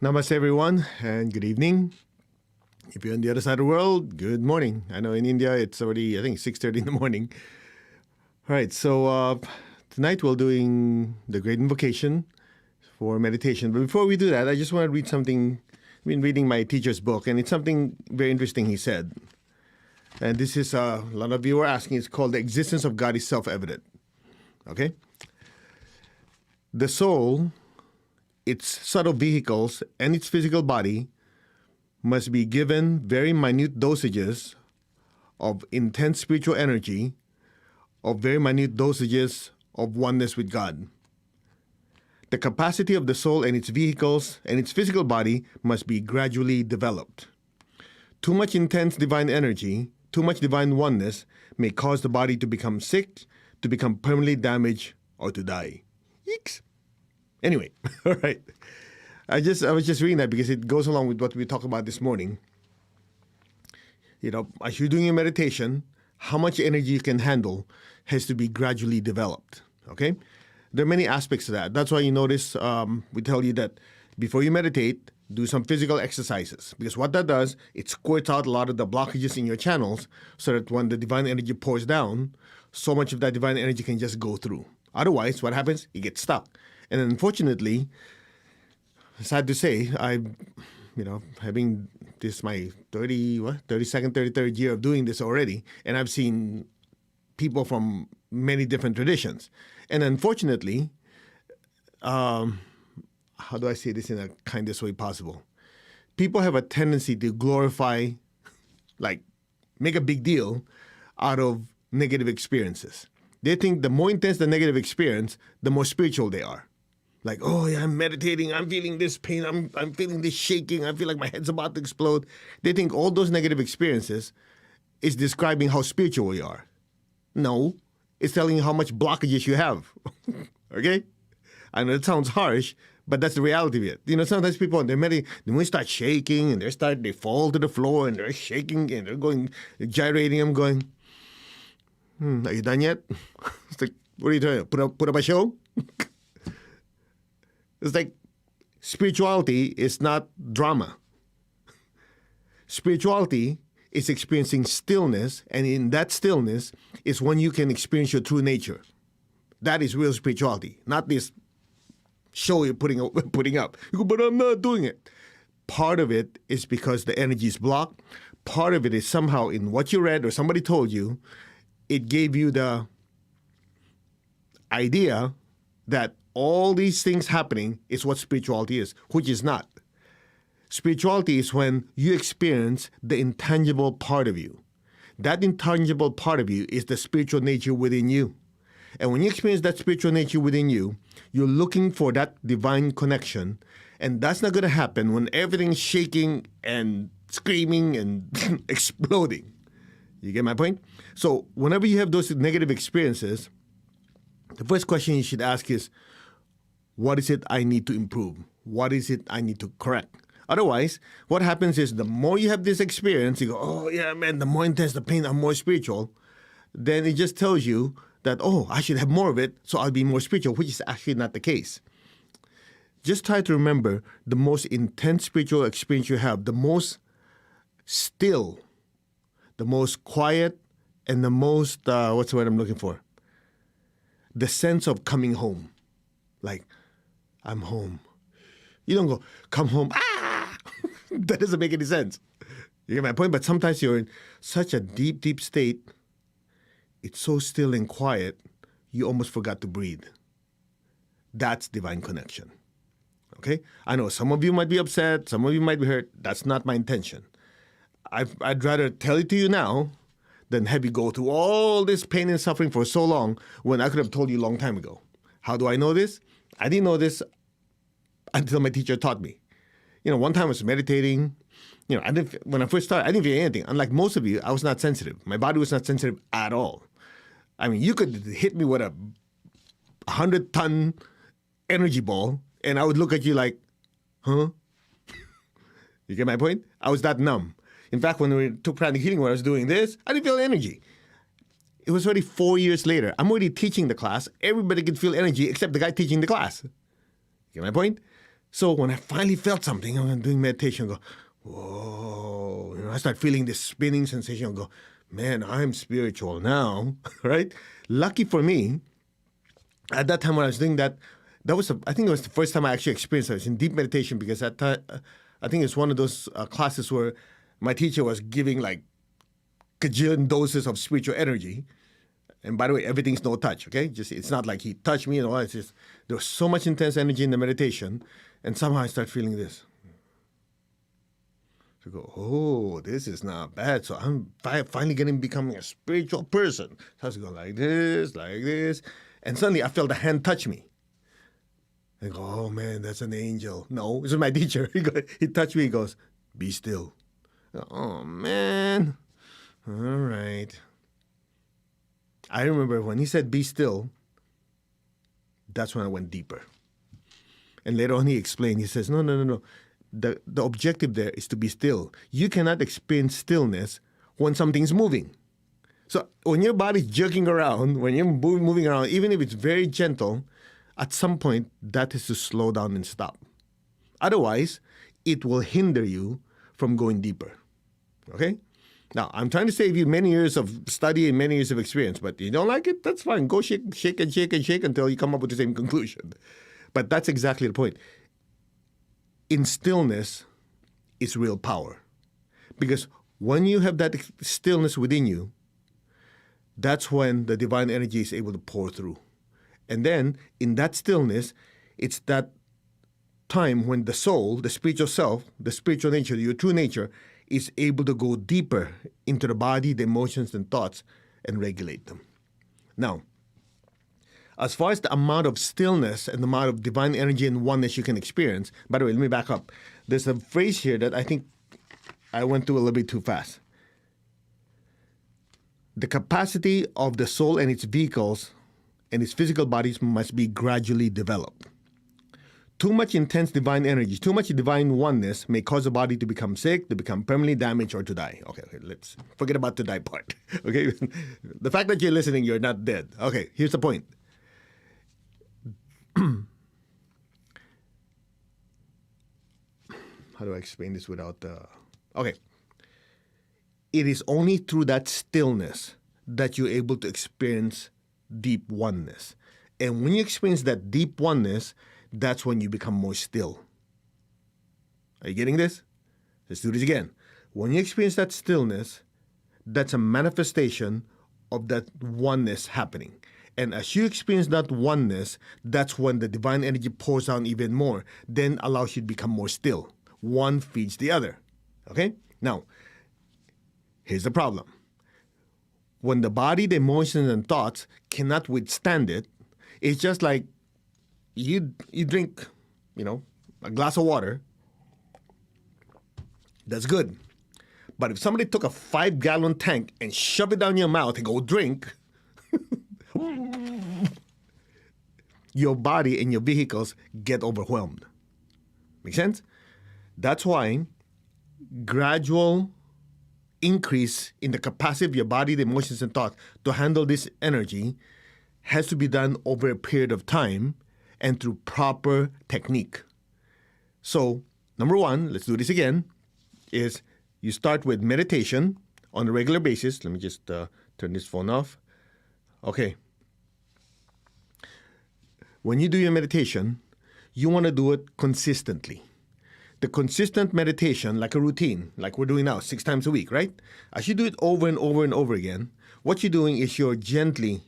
Namaste, everyone, and good evening. If you're on the other side of the world, good morning. I know in India it's already, I think, 6:30 in the morning. All right, so tonight we're doing the great invocation for meditation. But before we do that, I just want to read something. I've been reading my teacher's book, and it's something very interesting he said. And this is, a lot of you are asking, it's called The Existence of God is Self-Evident. Okay? The soul, its subtle vehicles, and its physical body must be given very minute dosages of intense spiritual energy, of very minute dosages of oneness with God. The capacity of the soul and its vehicles and its physical body must be gradually developed. Too much intense divine energy, too much divine oneness may cause the body to become sick, to become permanently damaged, or to die. Yeeks. Anyway, all right. I was just reading that because it goes along with what we talked about this morning. You know, as you're doing your meditation, how much energy you can handle has to be gradually developed. Okay? There are many aspects to that. That's why you notice we tell you that before you meditate, do some physical exercises. Because what that does, it squirts out a lot of the blockages in your channels so that when the divine energy pours down, so much of that divine energy can just go through. Otherwise, what happens? It gets stuck. And unfortunately, sad to say, having this my 33rd year of doing this already, and I've seen people from many different traditions. And unfortunately, how do I say this in the kindest way possible? People have a tendency to glorify, make a big deal out of negative experiences. They think the more intense the negative experience, the more spiritual they are. Like, oh yeah, I'm meditating, I'm feeling this pain, I'm feeling this shaking, I feel like my head's about to explode. They think all those negative experiences is describing how spiritual you are. No, it's telling you how much blockages you have. Okay? I know it sounds harsh, but that's the reality of it. You know, sometimes people, they're meditating, when they start shaking and they fall to the floor and they're shaking and they're going, gyrating, I'm going, are you done yet? It's like, what are you trying to put up a show? It's like spirituality is not drama. Spirituality is experiencing stillness, and in that stillness is when you can experience your true nature. That is real spirituality, not this show you're putting up. You go, but I'm not doing it. Part of it is because the energy is blocked. Part of it is somehow in what you read or somebody told you, it gave you the idea that all these things happening is what spirituality is, which is not. Spirituality is when you experience the intangible part of you. That intangible part of you is the spiritual nature within you. And when you experience that spiritual nature within you, you're looking for that divine connection. And that's not going to happen when everything's shaking and screaming and exploding. You get my point? So whenever you have those negative experiences, the first question you should ask is, what is it I need to improve? What is it I need to correct? Otherwise, what happens is the more you have this experience, you go, oh yeah, man, the more intense the pain, I'm more spiritual. Then it just tells you that, oh, I should have more of it, so I'll be more spiritual, which is actually not the case. Just try to remember the most intense spiritual experience you have, the most still, the most quiet, and the most, what's the word I'm looking for? The sense of coming home. Like, I'm home. You don't go, come home, ah! That doesn't make any sense. You get my point? But sometimes you're in such a deep, deep state, it's so still and quiet, you almost forgot to breathe. That's divine connection. Okay? I know some of you might be upset, some of you might be hurt. That's not my intention. I'd rather tell it to you now than have you go through all this pain and suffering for so long when I could have told you a long time ago. How do I know this? I didn't know this until my teacher taught me. You know, one time I was meditating. You know, when I first started, I didn't feel anything. Unlike most of you, I was not sensitive. My body was not sensitive at all. I mean, you could hit me with a 100-ton energy ball, and I would look at you like, huh? You get my point? I was that numb. In fact, when we took pranic healing, when I was doing this, I didn't feel energy. It was already 4 years later. I'm already teaching the class. Everybody could feel energy except the guy teaching the class. You get my point? So when I finally felt something, I'm doing meditation, I go, whoa. I start feeling this spinning sensation. I go, man, I'm spiritual now, right? Lucky for me, at that time when I was doing that, I think it was the first time I actually experienced it. I was in deep meditation because at that time, I think it's one of those classes where my teacher was giving like gajillion doses of spiritual energy. And by the way, everything's no touch, okay? It's not like he touched me and all. It's just there was so much intense energy in the meditation, and somehow I start feeling this. So I go, oh, this is not bad. So I'm finally becoming a spiritual person. So I was going like this, and suddenly I felt a hand touch me. I go, oh man, that's an angel. No, this is my teacher. He touched me. He goes, be still. I go, oh man, all right. I remember when he said, be still, that's when I went deeper. And later on he explained, he says, no. The objective there is to be still. You cannot experience stillness when something's moving. So when your body's jerking around, when you're moving around, even if it's very gentle, at some point that is to slow down and stop. Otherwise, it will hinder you from going deeper. Okay? Now, I'm trying to save you many years of study and many years of experience, but you don't like it? That's fine. Go shake until you come up with the same conclusion. But that's exactly the point. In stillness is real power. Because when you have that stillness within you, that's when the divine energy is able to pour through. And then, in that stillness, it's that time when the soul, the spiritual self, the spiritual nature, your true nature, is able to go deeper into the body, the emotions, and thoughts, and regulate them. Now, as far as the amount of stillness and the amount of divine energy and oneness you can experience, by the way, let me back up. There's a phrase here that I think I went through a little bit too fast. The capacity of the soul and its vehicles and its physical bodies must be gradually developed. Too much intense divine energy, too much divine oneness may cause the body to become sick, to become permanently damaged, or to die. Okay, let's forget about the die part. Okay, the fact that you're listening, you're not dead. Okay, here's the point. How do I explain this without Okay. It is only through that stillness that you're able to experience deep oneness. And when you experience that deep oneness, that's when you become more still. Are you getting this? Let's do this again. When you experience that stillness, that's a manifestation of that oneness happening. And as you experience that oneness, that's when the divine energy pours down even more, then allows you to become more still. One feeds the other. Okay? Now, here's the problem. When the body, the emotions, and thoughts cannot withstand it, it's just like you drink, a glass of water. That's good. But if somebody took a 5-gallon tank and shoved it down your mouth and go drink, your body and your vehicles get overwhelmed. Make sense? That's why gradual increase in the capacity of your body, the emotions, and thoughts to handle this energy has to be done over a period of time and through proper technique. So, number one, let's do this again, is you start with meditation on a regular basis. Let me just turn this phone off. Okay. When you do your meditation, you want to do it consistently. The consistent meditation, like a routine, like we're doing now, 6 times a week, right? As you do it over and over and over again, what you're doing is you're gently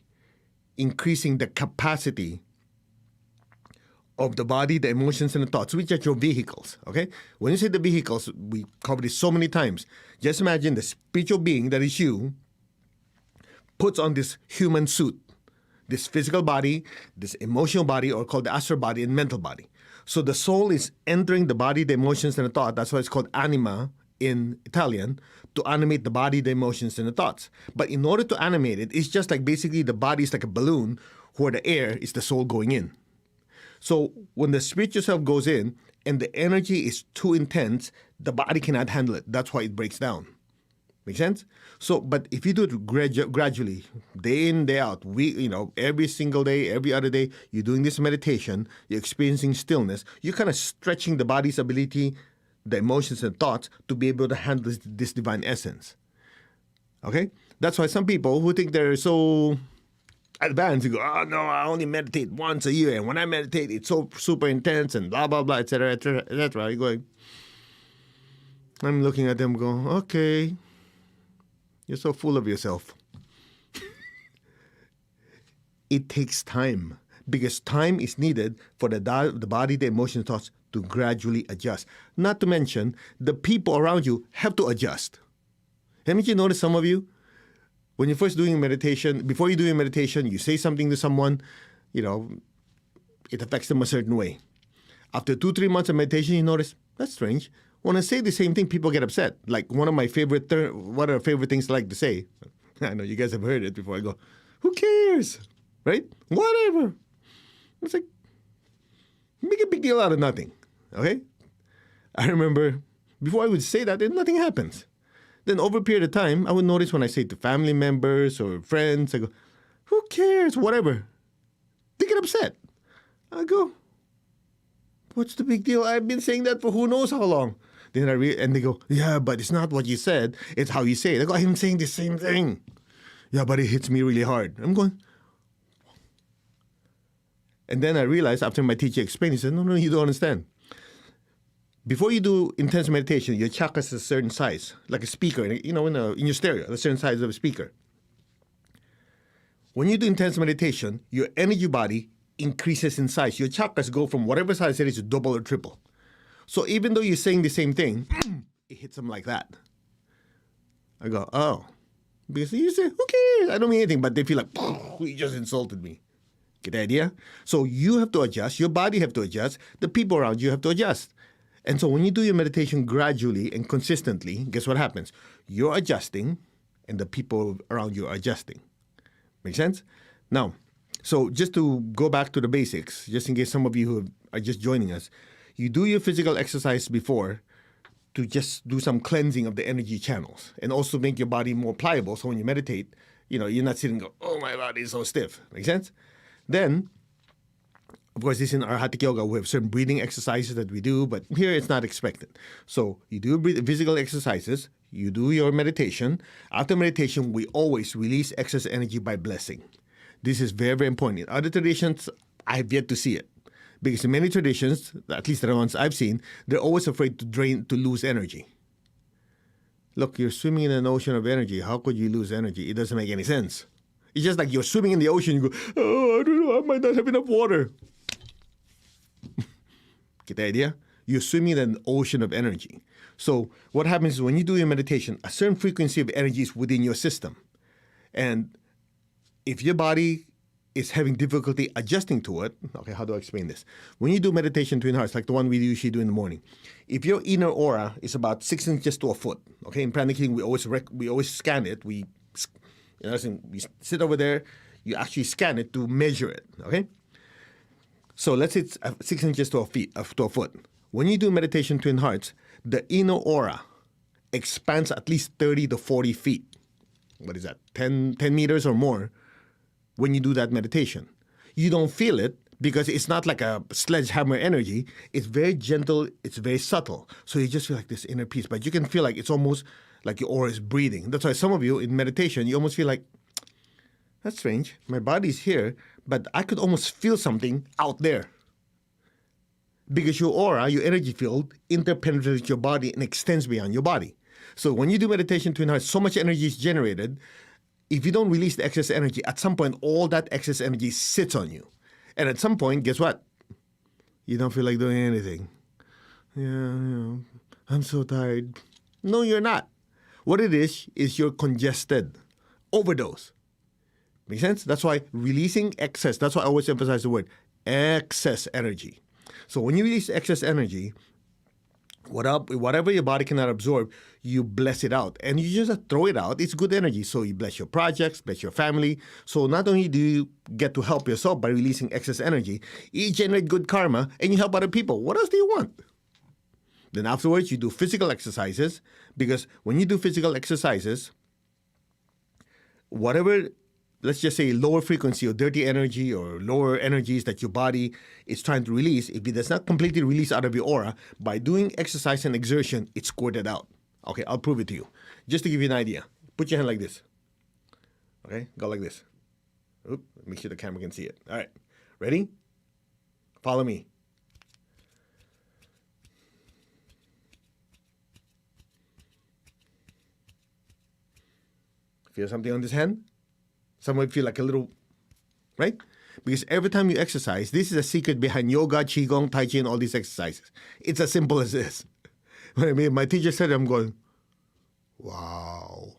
increasing the capacity of the body, the emotions, and the thoughts, which are your vehicles, okay? When you say the vehicles, we covered this so many times. Just imagine the spiritual being that is you puts on this human suit, this physical body, this emotional body, or called the astral body and mental body. So the soul is entering the body, the emotions, and the thought. That's why it's called anima in Italian, to animate the body, the emotions, and the thoughts. But in order to animate it, it's just like basically the body is like a balloon where the air is the soul going in. So when the spiritual self goes in and the energy is too intense, the body cannot handle it. That's why it breaks down. Make sense? So, but if you do it gradually, day in, day out, every single day, every other day, you're doing this meditation, you're experiencing stillness, you're kind of stretching the body's ability, the emotions and thoughts to be able to handle this divine essence. Okay? That's why some people who think they're so advanced, you go, oh no, I only meditate once a year, and when I meditate, it's so super intense and blah, blah, blah, etc., etc., etc. You're going, I'm looking at them going, okay, you're so full of yourself. It takes time because time is needed for the body, the emotions, thoughts to gradually adjust. Not to mention, the people around you have to adjust. Haven't you noticed some of you? When you're first doing meditation, before you're doing meditation, you say something to someone, it affects them a certain way. After 2-3 months of meditation, you notice, that's strange. When I say the same thing, people get upset. Like one of my favorite things I like to say, I know you guys have heard it before, I go, who cares? Right? Whatever. It's like, make a big deal out of nothing. Okay? I remember before I would say that, nothing happens. Then over a period of time, I would notice when I say to family members or friends, I go, who cares? Whatever. They get upset. I go, what's the big deal? I've been saying that for who knows how long. Then and they go, yeah, but it's not what you said. It's how you say it. I go, I'm saying the same thing. Yeah, but it hits me really hard. I'm going. And then I realized after my teacher explained, he said, no, you don't understand. Before you do intense meditation, your chakras is a certain size, like a speaker, in your stereo, a certain size of a speaker. When you do intense meditation, your energy body increases in size. Your chakras go from whatever size it is to double or triple. So even though you're saying the same thing, it hits them like that. I go, oh. Because you say, who cares? I don't mean anything, but they feel like, you just insulted me. Get the idea? So you have to adjust. Your body have to adjust. The people around you have to adjust. And so when you do your meditation gradually and consistently, guess what happens? You're adjusting, and the people around you are adjusting. Make sense? Now, so just to go back to the basics, just in case some of you who are just joining us, you do your physical exercise before to just do some cleansing of the energy channels and also make your body more pliable. So when you meditate, you're not sitting and go, oh, my body is so stiff. Make sense? Then, of course, this in our Hatha Yoga, we have certain breathing exercises that we do, but here it's not expected. So you do physical exercises, you do your meditation. After meditation, we always release excess energy by blessing. This is very, very important. In other traditions, I have yet to see it. Because in many traditions, at least the ones I've seen, they're always afraid to lose energy. Look, you're swimming in an ocean of energy. How could you lose energy? It doesn't make any sense. It's just like you're swimming in the ocean. You go, oh, I don't know, I might not have enough water. Get the idea? You're swimming in an ocean of energy. So what happens is when you do your meditation, a certain frequency of energy is within your system. And if your body is having difficulty adjusting to it, okay, how do I explain this? When you do meditation twin hearts, like the one we usually do in the morning, if your inner aura is about 6 inches to a foot, okay, in pranic healing, we always scan it. We sit over there, you actually scan it to measure it, okay? So let's say it's 6 inches to a foot. When you do meditation twin hearts, the inner aura expands at least 30 to 40 feet. What is that? 10 meters or more when you do that meditation. You don't feel it because it's not like a sledgehammer energy. It's very gentle. It's very subtle. So you just feel like this inner peace. But you can feel like it's almost like your aura is breathing. That's why some of you in meditation, you almost feel like, that's strange. My body's here, but I could almost feel something out there. Because your aura, your energy field, interpenetrates your body and extends beyond your body. So when you do meditation twin hearts, so much energy is generated. If you don't release the excess energy, at some point, all that excess energy sits on you. And at some point, guess what? You don't feel like doing anything. Yeah, I'm so tired. No, you're not. What it is you're congested. Overdose. Make sense? That's why releasing excess, that's why I always emphasize the word excess energy. So when you release excess energy, whatever your body cannot absorb, you bless it out. And you just throw it out. It's good energy. So you bless your projects, bless your family. So not only do you get to help yourself by releasing excess energy, you generate good karma and you help other people. What else do you want? Then afterwards, you do physical exercises, because when you do physical exercises, whatever, let's just say lower frequency or dirty energy or lower energies that your body is trying to release, if it does not completely release out of your aura, by doing exercise and exertion, it's squirted out. Okay, I'll prove it to you. Just to give you an idea, put your hand like this. Okay, go like this. Oop, make sure the camera can see it. All right, ready? Follow me. Feel something on this hand? Some might feel like a little, right? Because every time you exercise, this is a secret behind yoga, qigong, tai chi, and all these exercises. It's as simple as this. When I mean, my teacher said it, I'm going, wow.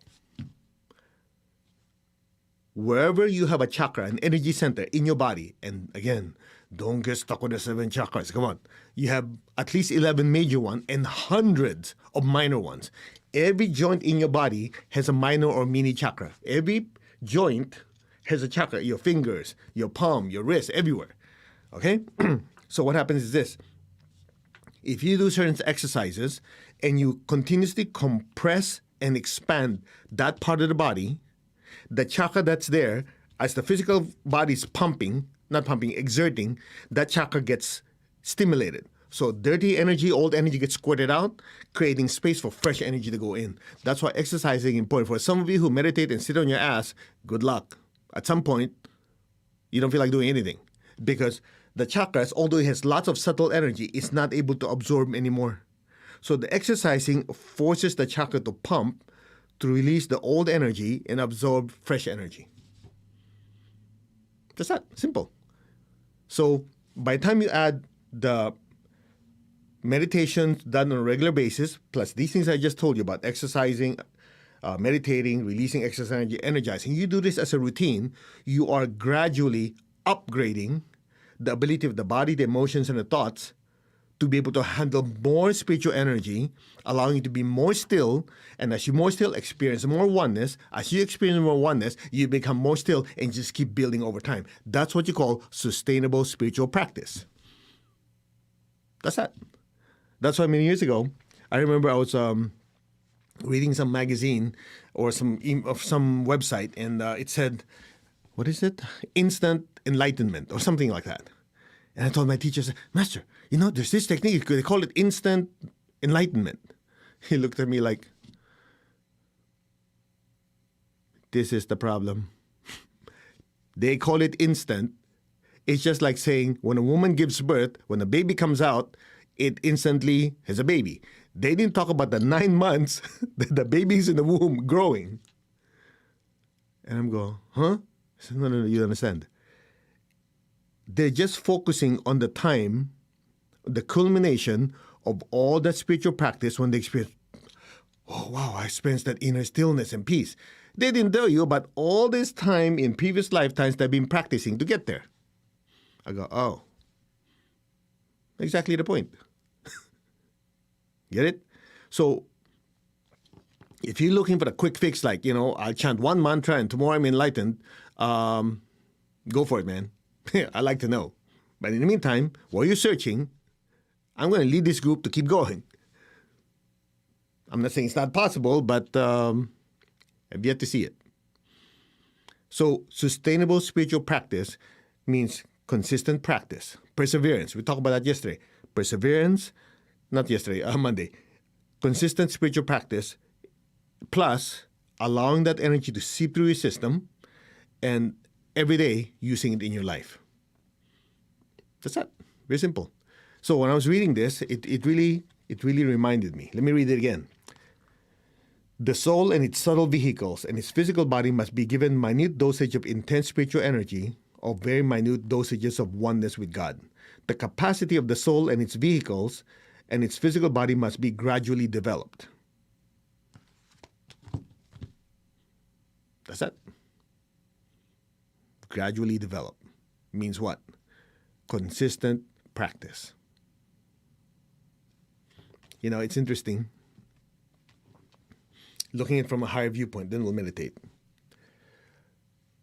Wherever you have a chakra, an energy center in your body, and again, don't get stuck with the 7 chakras. Come on. You have at least 11 major ones and hundreds of minor ones. Every joint in your body has a minor or mini chakra. Every joint has a chakra, your fingers, your palm, your wrist, everywhere. Okay? So what happens is this. If you do certain exercises and you continuously compress and expand that part of the body, the chakra that's there, as the physical body is exerting, that chakra gets stimulated. So dirty energy, old energy gets squirted out, creating space for fresh energy to go in. That's why exercising is important. For some of you who meditate and sit on your ass, good luck. At some point, you don't feel like doing anything, because the chakras, although it has lots of subtle energy, it's not able to absorb anymore. So the exercising forces the chakra to pump, to release the old energy and absorb fresh energy. That's that. Simple. So by the time you add the meditation done on a regular basis, plus these things I just told you about, exercising, meditating, releasing excess energy, energizing, you do this as a routine, you are gradually upgrading the ability of the body, the emotions, and the thoughts to be able to handle more spiritual energy, allowing you to be more still. And as you more still, experience more oneness. As you experience more oneness, you become more still and just keep building over time. That's what you call sustainable spiritual practice. That's that. That's why many years ago, I remember I was reading some magazine or some website, and it said, what is it? Instant enlightenment or something like that. And I told my teacher, Master, there's this technique, they call it instant enlightenment. He looked at me like, this is the problem. They call it instant. It's just like saying when a woman gives birth, when a baby comes out, it instantly has a baby. They didn't talk about the 9 months that the baby's in the womb growing. And I'm going, huh? I said, no, you understand. They're just focusing on the time, the culmination of all that spiritual practice when they experience, oh, wow, I experienced that inner stillness and peace. They didn't tell you about all this time in previous lifetimes they've been practicing to get there. I go, oh, exactly the point. Get it? So if you're looking for a quick fix, like, I'll chant one mantra and tomorrow I'm enlightened, go for it, man. I like to know. But in the meantime, while you're searching, I'm going to lead this group to keep going. I'm not saying it's not possible, but I've yet to see it. So sustainable spiritual practice means consistent practice, perseverance. We talked about that yesterday. Perseverance, not yesterday, Monday. Consistent spiritual practice plus allowing that energy to seep through your system and every day using it in your life. That's that. Very simple. So when I was reading this, it really reminded me. Let me read it again. The soul and its subtle vehicles and its physical body must be given minute dosage of intense spiritual energy or very minute dosages of oneness with God. The capacity of the soul and its vehicles and its physical body must be gradually developed. That's that. Gradually develop means what? Consistent practice. It's interesting. Looking at it from a higher viewpoint, then we'll meditate.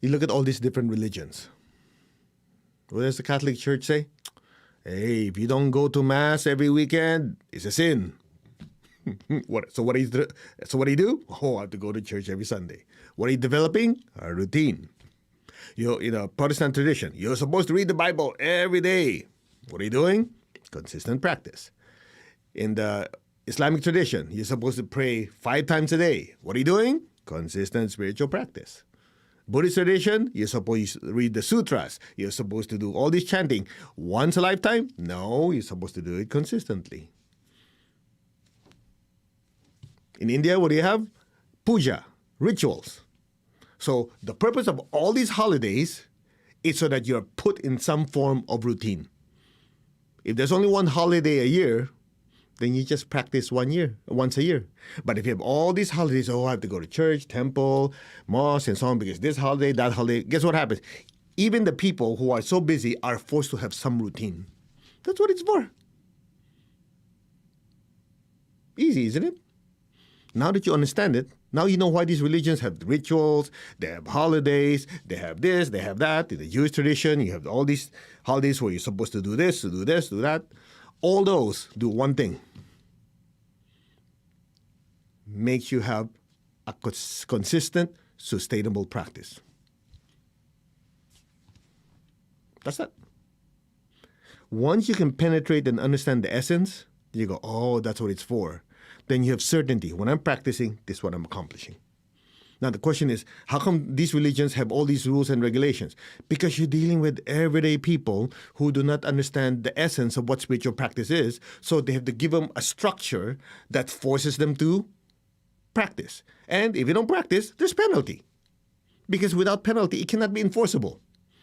You look at all these different religions. What does the Catholic Church say? Hey, if you don't go to mass every weekend, it's a sin. So what do you do? Oh, I have to go to church every Sunday. What are you developing? A routine. Protestant tradition, you're supposed to read the Bible every day. What are you doing? Consistent practice. In the Islamic tradition, you're supposed to pray 5 times a day. What are you doing? Consistent spiritual practice. Buddhist tradition, you're supposed to read the sutras. You're supposed to do all this chanting once a lifetime. No, you're supposed to do it consistently. In India, what do you have? Puja, rituals. So the purpose of all these holidays is so that you're put in some form of routine. If there's only one holiday a year, then you just practice once a year. But if you have all these holidays, I have to go to church, temple, mosque, and so on, because this holiday, that holiday, guess what happens? Even the people who are so busy are forced to have some routine. That's what it's for. Easy, isn't it? Now that you understand it, now you know why these religions have rituals, they have holidays, they have this, they have that. In the Jewish tradition, you have all these holidays where you're supposed to do this, do that. All those do one thing. Makes you have a consistent, sustainable practice. That's it. Once you can penetrate and understand the essence, you go, oh, that's what it's for. Then you have certainty. When I'm practicing, this is what I'm accomplishing. Now, the question is, how come these religions have all these rules and regulations? Because you're dealing with everyday people who do not understand the essence of what spiritual practice is, so they have to give them a structure that forces them to practice. And if you don't practice, there's penalty. Because without penalty, it cannot be enforceable.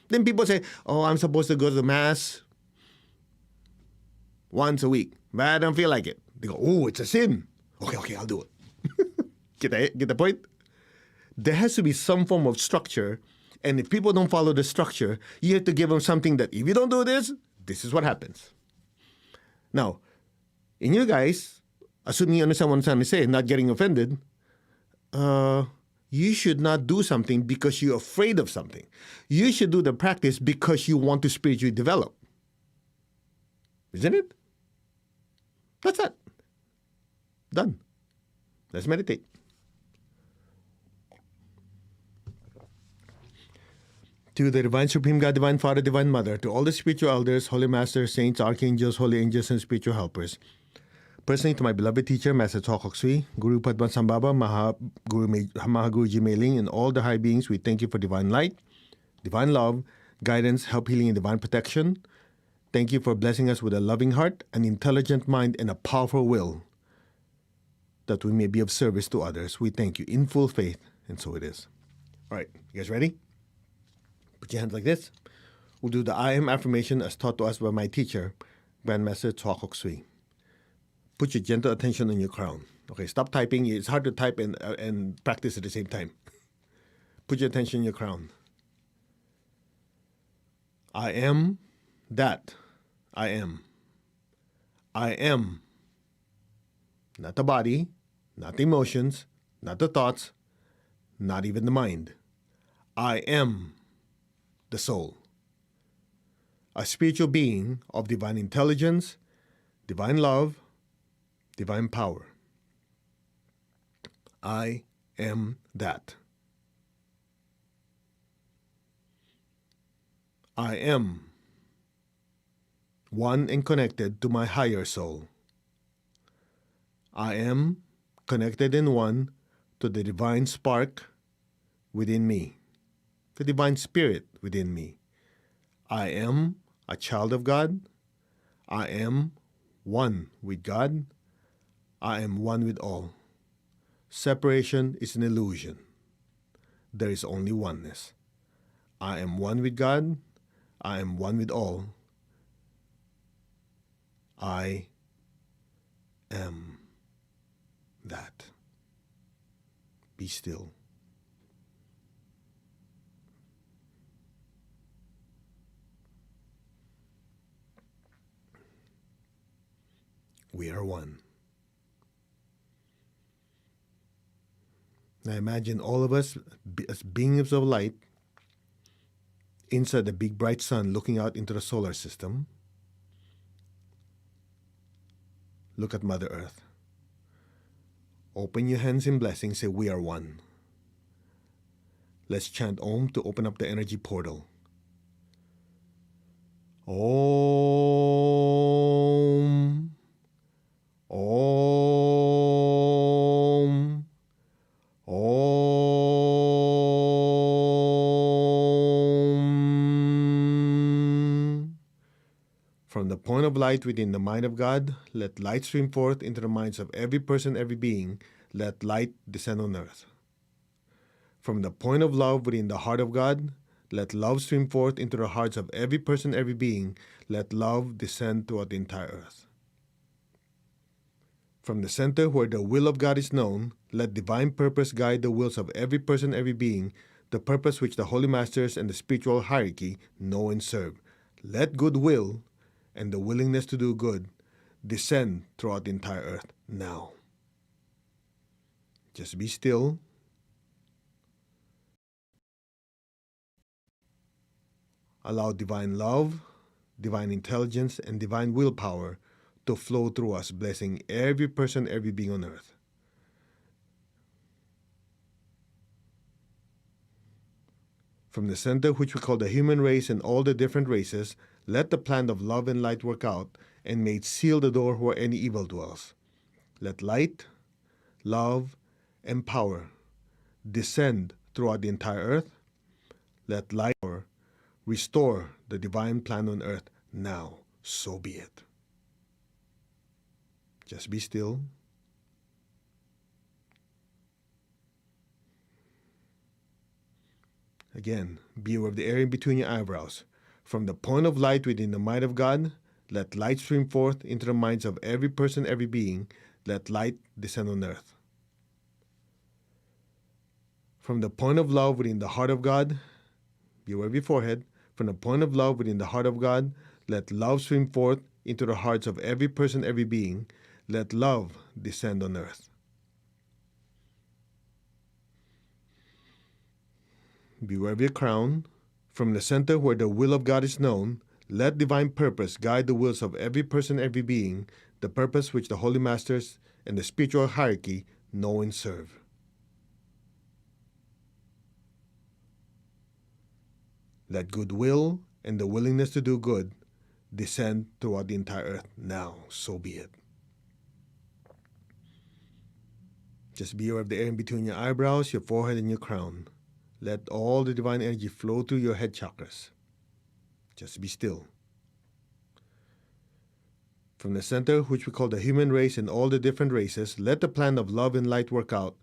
Then people say, oh, I'm supposed to go to the Mass once a week, but I don't feel like it. They go, oh, it's a sin. Okay, I'll do it. Get the point? There has to be some form of structure, and if people don't follow the structure, you have to give them something that if you don't do this, this is what happens. Now, in you guys, assuming you understand what I'm trying to say, not getting offended, you should not do something because you're afraid of something. You should do the practice because you want to spiritually develop. Isn't it? That's it. Done. Let's meditate. To the Divine Supreme God, Divine Father, Divine Mother, to all the spiritual elders, holy masters, saints, archangels, holy angels, and spiritual helpers. Personally, to my beloved teacher, Master Chokok Sui, Guru Padman Sambhava, Mahaguruji Meiling, and all the high beings, we thank you for divine light, divine love, guidance, help, healing, and divine protection. Thank you for blessing us with a loving heart, an intelligent mind, and a powerful will, that we may be of service to others. We thank you in full faith, and so it is. All right, you guys ready? Put your hands like this. We'll do the I am affirmation as taught to us by my teacher, Grandmaster Chokok Sui. Put your gentle attention on your crown. Okay, stop typing. It's hard to type and practice at the same time. Put your attention on your crown. I am that I am. I am. Not the body, not the emotions, not the thoughts, not even the mind. I am the soul. A spiritual being of divine intelligence, divine love, divine power. I am that. I am one and connected to my higher soul. I am connected and one to the divine spark within me, the divine spirit within me. I am a child of God. I am one with God. I am one with all. Separation is an illusion. There is only oneness. I am one with God. I am one with all. I am that. Be still. We are one. Now imagine all of us as beings of light inside the big bright sun looking out into the solar system. Look at Mother Earth. Open your hands in blessing. Say, we are one. Let's chant Om to open up the energy portal. Om. Om. Om. From the point of light within the mind of God, let light stream forth into the minds of every person, every being. Let light descend on earth. From the point of love within the heart of God, let love stream forth into the hearts of every person, every being. Let love descend throughout the entire earth. From the center where the will of God is known, let divine purpose guide the wills of every person, every being, the purpose which the Holy Masters and the spiritual hierarchy know and serve. Let goodwill and the willingness to do good descend throughout the entire earth now. Just be still. Allow divine love, divine intelligence, and divine willpower to flow through us, blessing every person, every being on earth. From the center, which we call the human race and all the different races, let the plan of love and light work out, and may it seal the door where any evil dwells. Let light, love, and power descend throughout the entire earth. Let light restore the divine plan on earth now. So be it. Just be still. Again, be aware of the area between your eyebrows. From the point of light within the mind of God, let light stream forth into the minds of every person, every being. Let light descend on earth. From the point of love within the heart of God, be aware of your forehead. From the point of love within the heart of God, let love stream forth into the hearts of every person, every being. Let love descend on earth. Beware of your crown. From the center where the will of God is known, let divine purpose guide the wills of every person, every being, the purpose which the Holy Masters and the spiritual hierarchy know and serve. Let goodwill and the willingness to do good descend throughout the entire earth now. So be it. Just be aware of the area between your eyebrows, your forehead, and your crown. Let all the divine energy flow through your head chakras. Just be still. From the center, which we call the human race and all the different races, let the plan of love and light work out,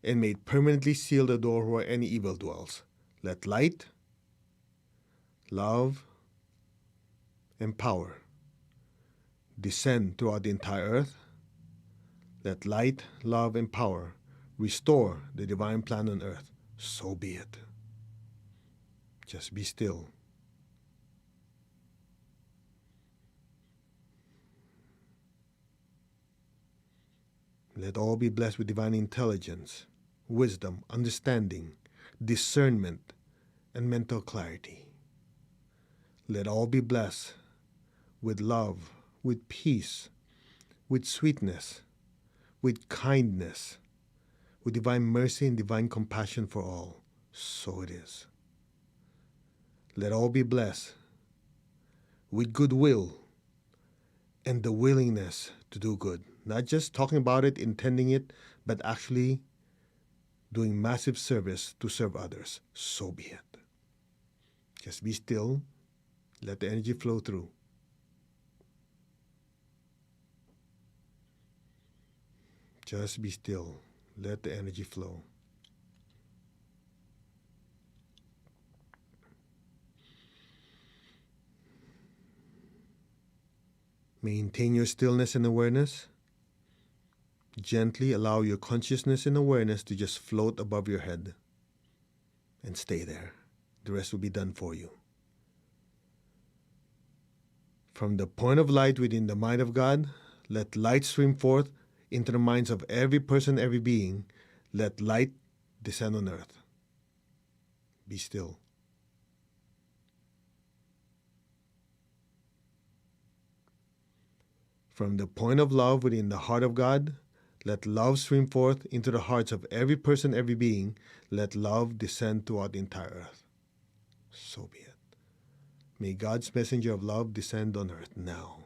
and may it permanently seal the door where any evil dwells. Let light, love, and power descend throughout the entire earth. Let light, love, and power restore the divine plan on earth. So be it. Just be still. Let all be blessed with divine intelligence, wisdom, understanding, discernment, and mental clarity. Let all be blessed with love, with peace, with sweetness, with kindness, with divine mercy and divine compassion for all. So it is. Let all be blessed with goodwill and the willingness to do good. Not just talking about it, intending it, but actually doing massive service to serve others. So be it. Just be still. Let the energy flow through. Just be still. Let the energy flow. Maintain your stillness and awareness. Gently allow your consciousness and awareness to just float above your head and stay there. The rest will be done for you. From the point of light within the mind of God, let light stream forth into the minds of every person, every being. Let light descend on earth. Be still. From the point of love within the heart of God, let love stream forth into the hearts of every person, every being. Let love descend throughout the entire earth. So be it. May God's messenger of love descend on earth now.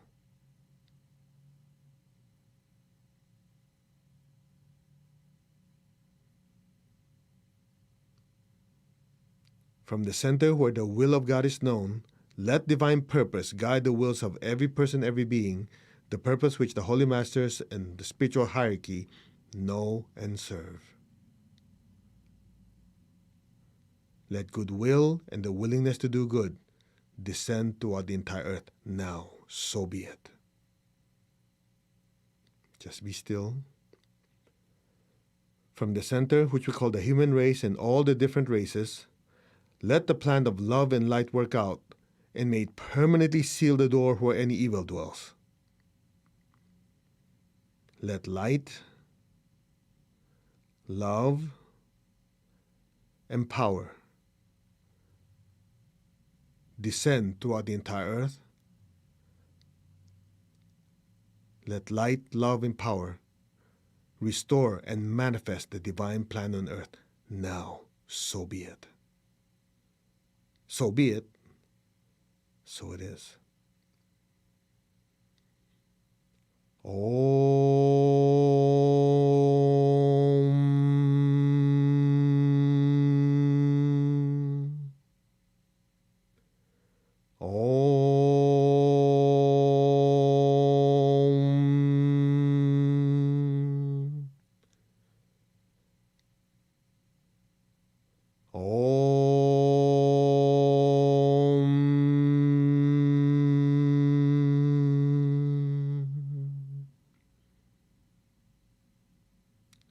From the center where the will of God is known, let divine purpose guide the wills of every person, every being, the purpose which the Holy Masters and the spiritual hierarchy know and serve. Let goodwill and the willingness to do good descend throughout the entire earth now. So be it. Just be still. From the center, which we call the human race and all the different races, let the plan of love and light work out, and may it permanently seal the door where any evil dwells. Let light, love, and power descend throughout the entire earth. Let light, love, and power restore and manifest the divine plan on earth now. So be it. So be it. So it is. Om. Om. Om.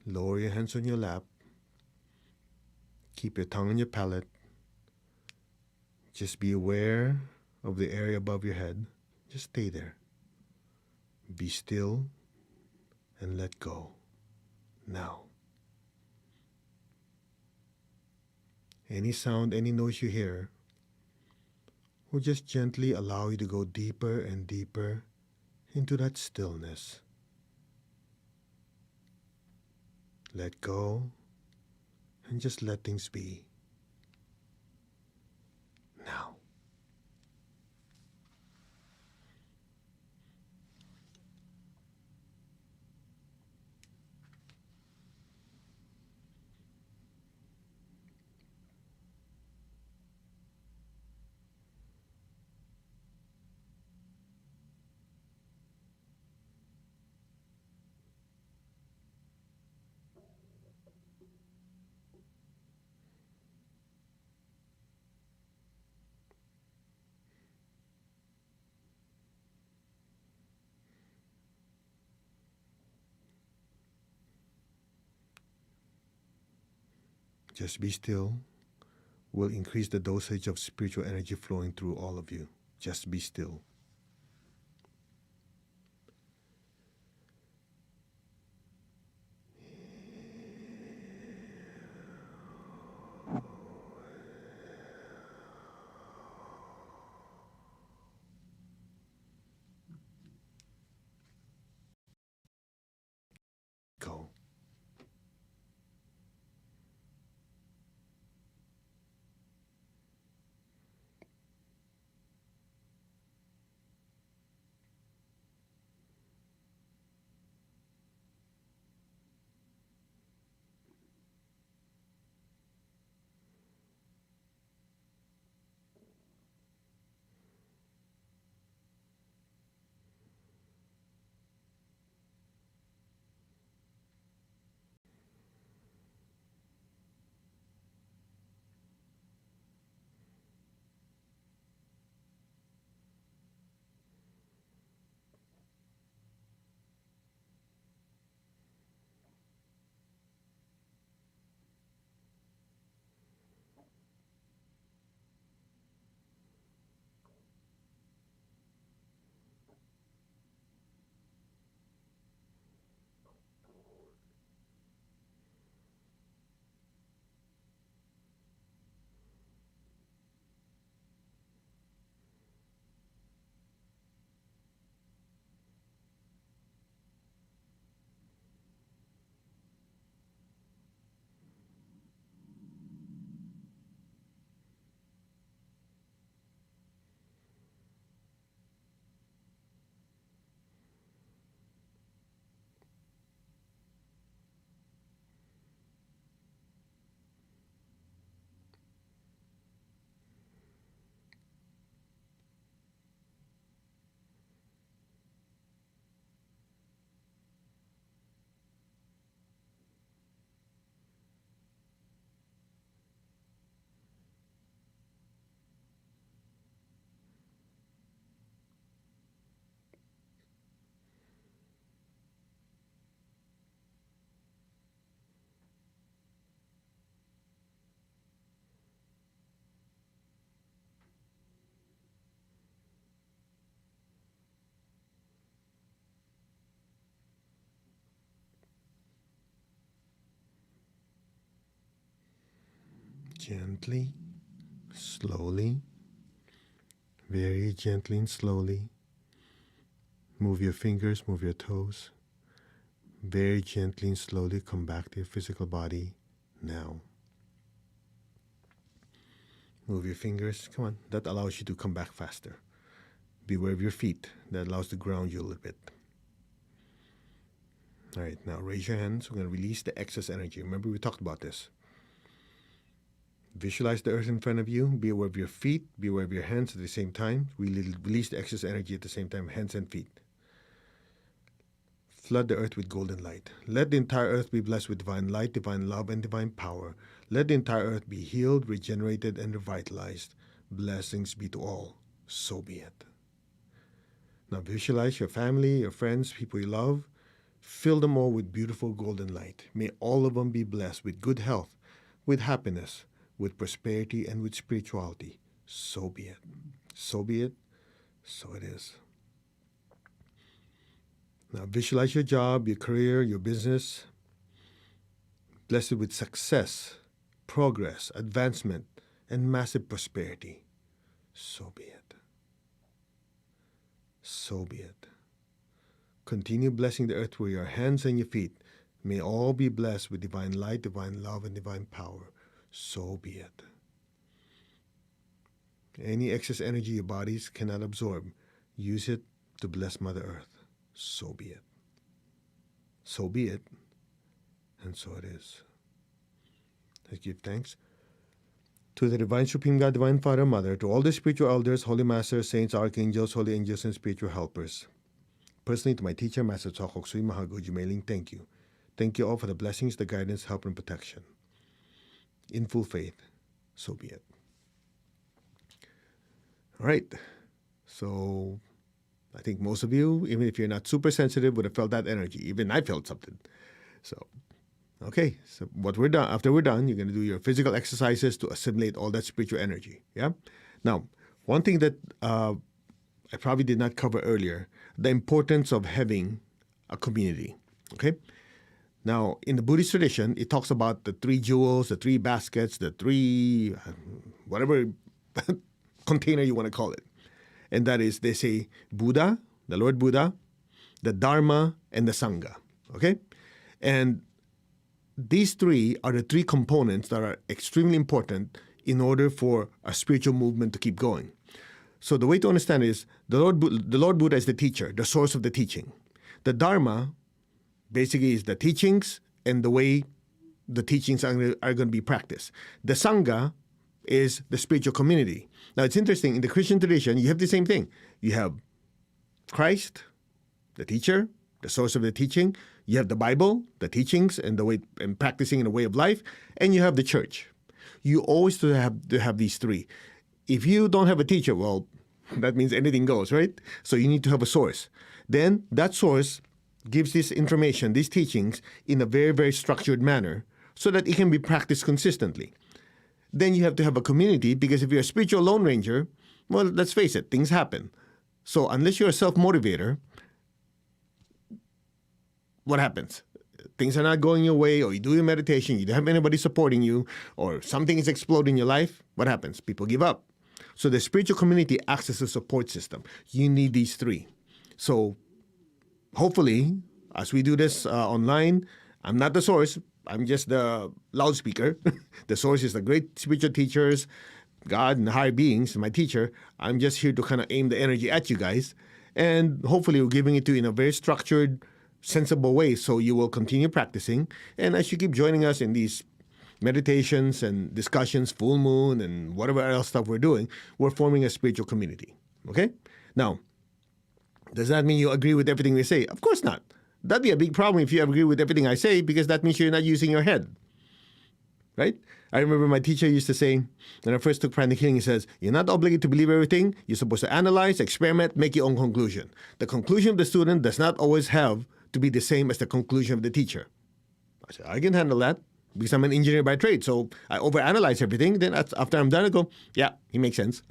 Lower your hands on your lap. Keep your tongue on your palate. Just be aware of the area above your head. Just stay there. Be still and let go. Now. Any sound, any noise you hear will just gently allow you to go deeper and deeper into that stillness. Let go and just let things be. Now. Just be still will increase the dosage of spiritual energy flowing through all of you. Just be still. Go. Gently, slowly, very gently and slowly. Move your fingers, move your toes. Very gently and slowly come back to your physical body now. Move your fingers. Come on. That allows you to come back faster. Be aware of your feet. That allows to ground you a little bit. All right. Now raise your hands. We're going to release the excess energy. Remember we talked about this. Visualize the earth in front of you. Be aware of your feet. Be aware of your hands at the same time. Release the excess energy at the same time. Hands and feet. Flood the earth with golden light. Let the entire earth be blessed with divine light, divine love, and divine power. Let the entire earth be healed, regenerated, and revitalized. Blessings be to all. So be it. Now visualize your family, your friends, people you love. Fill them all with beautiful golden light. May all of them be blessed with good health, with happiness, with prosperity, and with spirituality. So be it. So be it. So it is. Now visualize your job, your career, your business. Bless it with success, progress, advancement, and massive prosperity. So be it. So be it. Continue blessing the earth with your hands and your feet. May all be blessed with divine light, divine love, and divine power. So be it. Any excess energy your bodies cannot absorb, use it to bless Mother Earth. So be it. So be it. And so it is. Let's give thanks to the Divine Supreme God, Divine Father, Mother, to all the spiritual elders, holy masters, saints, archangels, holy angels, and spiritual helpers. Personally, to my teacher, Master Tsokok Sui Mahago Jumeiling, thank you. Thank you all for the blessings, the guidance, help, and protection. In full faith, so be it. All right. So I think most of you, even if you're not super sensitive, would have felt that energy. Even I felt something. So, okay. So what we're done, after we're done, you're going to do your physical exercises to assimilate all that spiritual energy. Yeah. Now, one thing that I probably did not cover earlier, the importance of having a community. Okay. Now, in the Buddhist tradition, it talks about the 3 jewels, the 3 baskets, the 3, whatever container you want to call it. And that is, they say Buddha, the Lord Buddha, the Dharma, and the Sangha. Okay? And these 3 are the 3 components that are extremely important in order for a spiritual movement to keep going. So the way to understand is the Lord Buddha is the teacher, the source of the teaching. The Dharma basically is the teachings and the way the teachings are going to be practiced. The Sangha is the spiritual community. Now, it's interesting. In the Christian tradition, you have the same thing. You have Christ, the teacher, the source of the teaching. You have the Bible, the teachings, and the way and practicing in a way of life. And you have the church. You always have to have these 3. If you don't have a teacher, well, that means anything goes, right? So you need to have a source. Then that source gives this information, these teachings, in a very, very structured manner so that it can be practiced consistently. Then you have to have a community, because if you're a spiritual Lone Ranger, well, let's face it, things happen. So unless you're a self-motivator, what happens? Things are not going your way, or you do your meditation, you don't have anybody supporting you, or something is exploding in your life, what happens? People give up. So the spiritual community acts as a support system. You need these 3. So hopefully, as we do this online, I'm not the source. I'm just the loudspeaker. The source is the great spiritual teachers, God and higher beings, my teacher. I'm just here to kind of aim the energy at you guys. And hopefully we're giving it to you in a very structured, sensible way so you will continue practicing. And as you keep joining us in these meditations and discussions, full moon and whatever else stuff we're doing, we're forming a spiritual community. Okay? Now, does that mean you agree with everything we say? Of course not. That'd be a big problem if you agree with everything I say, because that means you're not using your head. Right? I remember my teacher used to say, when I first took pranic healing, he says, you're not obligated to believe everything. You're supposed to analyze, experiment, make your own conclusion. The conclusion of the student does not always have to be the same as the conclusion of the teacher. I said, I can handle that because I'm an engineer by trade. So I overanalyze everything. Then after I'm done, I go, yeah, he makes sense.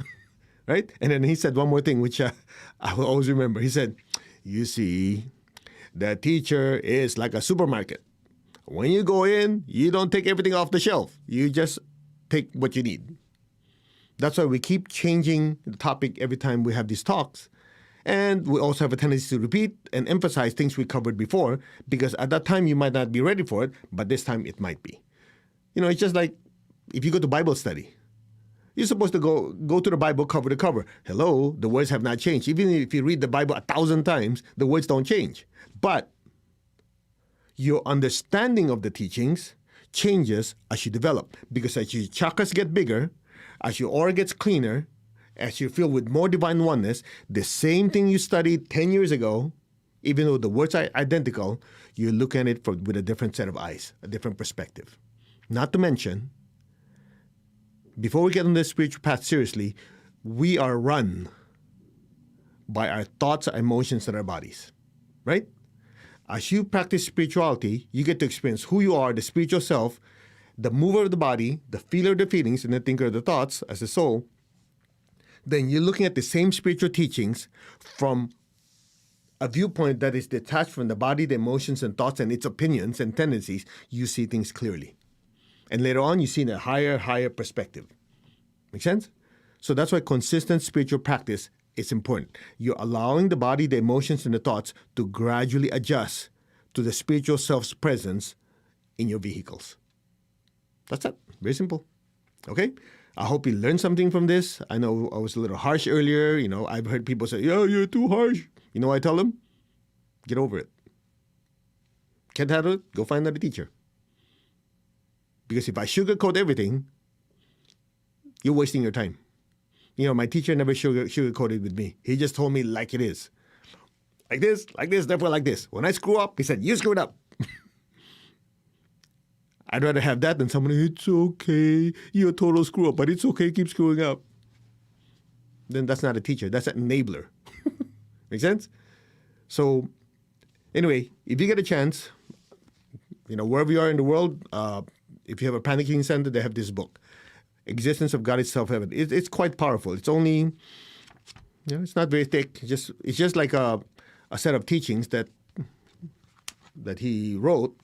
Right? And then he said one more thing, which I will always remember. He said, you see, the teacher is like a supermarket. When you go in, you don't take everything off the shelf. You just take what you need. That's why we keep changing the topic every time we have these talks. And we also have a tendency to repeat and emphasize things we covered before, because at that time you might not be ready for it, but this time it might be. It's just like if you go to Bible study. You're supposed to go to the Bible cover to cover. Hello, the words have not changed. Even if you read the Bible 1,000 times, the words don't change. But your understanding of the teachings changes as you develop. Because as your chakras get bigger, as your aura gets cleaner, as you feel with more divine oneness, the same thing you studied 10 years ago, even though the words are identical, you look at it with a different set of eyes, a different perspective. Not to mention, before we get on this spiritual path seriously, we are run by our thoughts, our emotions, and our bodies, right? As you practice spirituality, you get to experience who you are, the spiritual self, the mover of the body, the feeler of the feelings, and the thinker of the thoughts as the soul. Then you're looking at the same spiritual teachings from a viewpoint that is detached from the body, the emotions and thoughts and its opinions and tendencies. You see things clearly. And later on, you see in a higher perspective. Make sense? So that's why consistent spiritual practice is important. You're allowing the body, the emotions, and the thoughts to gradually adjust to the spiritual self's presence in your vehicles. That's it. Very simple. Okay? I hope you learned something from this. I know I was a little harsh earlier. I've heard people say, "Yeah, you're too harsh." I tell them, get over it. Can't handle it? Go find another teacher. Because if I sugarcoat everything, you're wasting your time. My teacher never sugarcoated with me. He just told me like it is. Like this, therefore like this. When I screw up, he said, "You screwed up." I'd rather have that than someone, "It's okay, you're a total screw up, but it's okay, keep screwing up." Then that's not a teacher, that's an enabler. Make sense? So, anyway, if you get a chance, wherever you are in the world, if you have a panic healing center, they have this book, Existence of God is Self-Evident. It's quite powerful. It's only, it's not very thick. It's just like a set of teachings that he wrote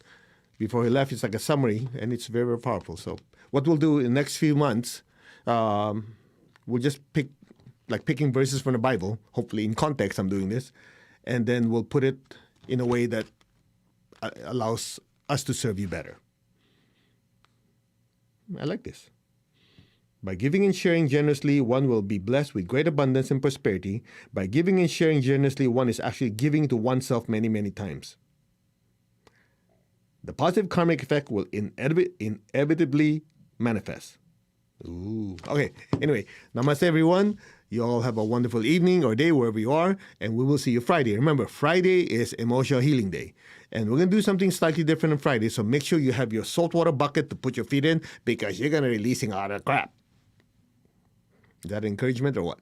before he left. It's like a summary, and it's very, very powerful. So what we'll do in the next few months, we'll just picking verses from the Bible, hopefully in context I'm doing this, and then we'll put it in a way that allows us to serve you better. I like this. By giving and sharing generously, one will be blessed with great abundance and prosperity. By giving and sharing generously, one is actually giving to oneself many, many times. The positive karmic effect will inevitably manifest. Ooh. Okay, anyway, namaste everyone. You all have a wonderful evening or day wherever you are, and we will see you Friday. Remember, Friday is Emotional Healing Day, and we're going to do something slightly different on Friday, so make sure you have your saltwater bucket to put your feet in, because you're going to be releasing a lot of crap. Is that encouragement or what?